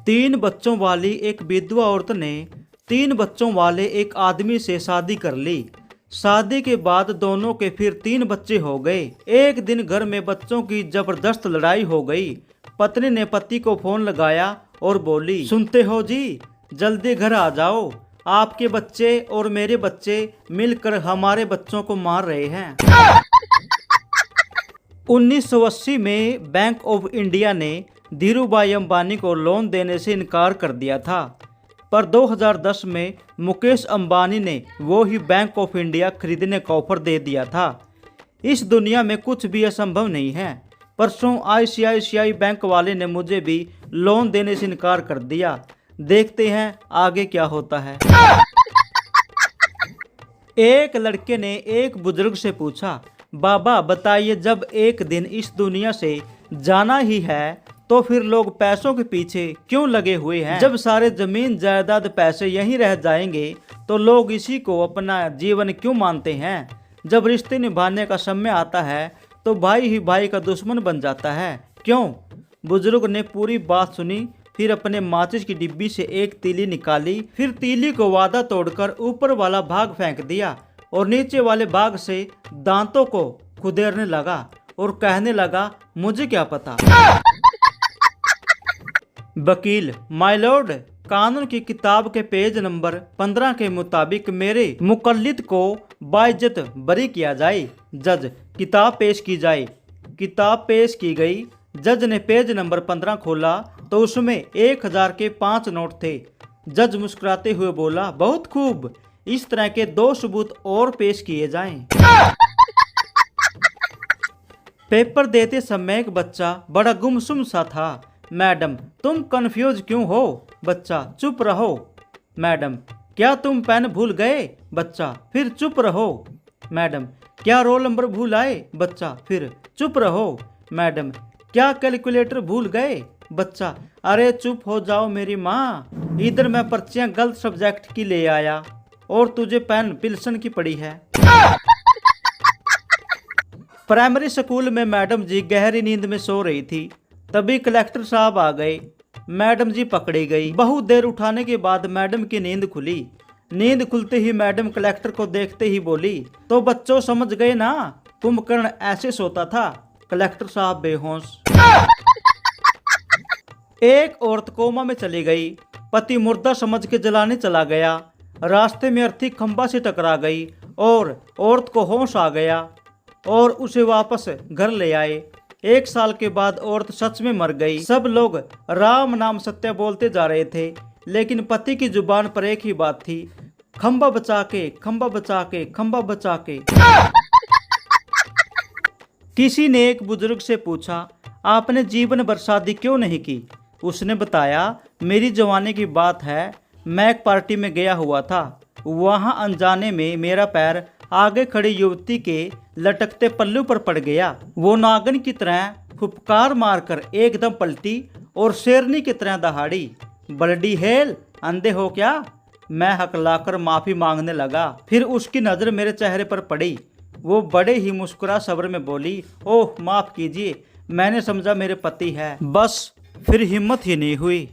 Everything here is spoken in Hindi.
तीन बच्चों वाली एक विधवा औरत ने 3 बच्चों वाले एक आदमी से शादी कर ली। शादी के बाद दोनों के फिर 3 बच्चे हो गए। एक दिन घर में बच्चों की जबरदस्त लड़ाई हो गई। पत्नी ने पति को फोन लगाया और बोली, सुनते हो जी, जल्दी घर आ जाओ, आपके बच्चे और मेरे बच्चे मिलकर हमारे बच्चों को मार रहे हैं। 1980 में बैंक ऑफ इंडिया ने धीरूभाई अंबानी को लोन देने से इनकार कर दिया था, पर 2010 में मुकेश अंबानी ने वो ही बैंक ऑफ इंडिया खरीदने का ऑफर दे दिया था। इस दुनिया में कुछ भी असंभव नहीं है। परसों आईसीआईसीआई बैंक वाले ने मुझे भी लोन देने से इनकार कर दिया। देखते हैं आगे क्या होता है। एक लड़के ने एक बुजुर्ग से पूछा, बाबा बताइए, जब एक दिन इस दुनिया से जाना ही है तो फिर लोग पैसों के पीछे क्यों लगे हुए हैं? जब सारे जमीन जायदाद पैसे यहीं रह जाएंगे तो लोग इसी को अपना जीवन क्यों मानते हैं? जब रिश्ते निभाने का समय आता है तो भाई ही भाई का दुश्मन बन जाता है, क्यों? बुजुर्ग ने पूरी बात सुनी, फिर अपने माचिस की डिब्बी से एक तीली निकाली, फिर तीली को वादा तोड़कर ऊपर वाला भाग फेंक दिया और नीचे वाले भाग से दांतों को खुदेरने लगा और कहने लगा, मुझे क्या पता। वकील, माय लॉर्ड, कानून की किताब के पेज नंबर 15 के मुताबिक मेरे मुकल्लिद को बाइज्जत बरी किया जाए। जज, किताब पेश की जाए। किताब पेश की गई। जज ने पेज नंबर 15 खोला तो उसमें 1000 के 5 नोट थे। जज मुस्कुराते हुए बोला, बहुत खूब, इस तरह के 2 सबूत और पेश किए जाएं। पेपर देते समय एक बच्चा बड़ा गुमसुम सा था। मैडम, तुम कंफ्यूज क्यों हो? बच्चा, चुप रहो। मैडम, क्या तुम पेन भूल गए? बच्चा, फिर चुप रहो। मैडम, क्या रोल नंबर भूल आए? बच्चा, फिर चुप रहो। मैडम, क्या कैलकुलेटर भूल गए? बच्चा, अरे चुप हो जाओ मेरी माँ, इधर मैं पर्चियां गलत सब्जेक्ट की ले आया और तुझे पेन पिल्सन की पड़ी है। प्राइमरी स्कूल में मैडम जी गहरी नींद में सो रही थी। तभी कलेक्टर साहब आ गए। मैडम जी पकड़ी गई। बहुत देर उठाने के बाद मैडम की नींद खुली। नींद खुलते ही मैडम कलेक्टर को देखते ही बोली, तो बच्चों समझ गए ना, कुंभकर्ण ऐसे सोता था। कलेक्टर साहब बेहोश। एक औरत कोमा में चली गई। पति मुर्दा समझ के जलाने चला गया। रास्ते में अर्थी खंबा से टकरा गई और औरत को होश आ गया और उसे वापस घर ले आए। 1 साल के बाद औरत सच में मर गई। सब लोग राम नाम सत्य बोलते जा रहे थे, लेकिन पति की जुबान पर एक ही बात थी, खंबा बचा के, खंबा बचा के, खंबा बचा के। किसी ने एक बुजुर्ग से पूछा, आपने जीवन भर शादी क्यों नहीं की? उसने बताया, मेरी जवानी की बात है, मैं एक पार्टी में गया हुआ था। वहां अनजाने में मेरा पैर आगे खड़ी युवती के लटकते पल्लू पर पड़ गया। वो नागिन की तरह फुफकार मारकर एकदम पलटी और शेरनी की तरह दहाड़ी। बलडी हेल, अंधे हो क्या? मैं हकलाकर माफी मांगने लगा। फिर उसकी नजर मेरे चेहरे पर पड़ी। वो बड़े ही मुस्कुरा सब्र में बोली, ओह माफ कीजिए, मैंने समझा मेरे पति है। बस फिर हिम्मत ही नहीं हुई।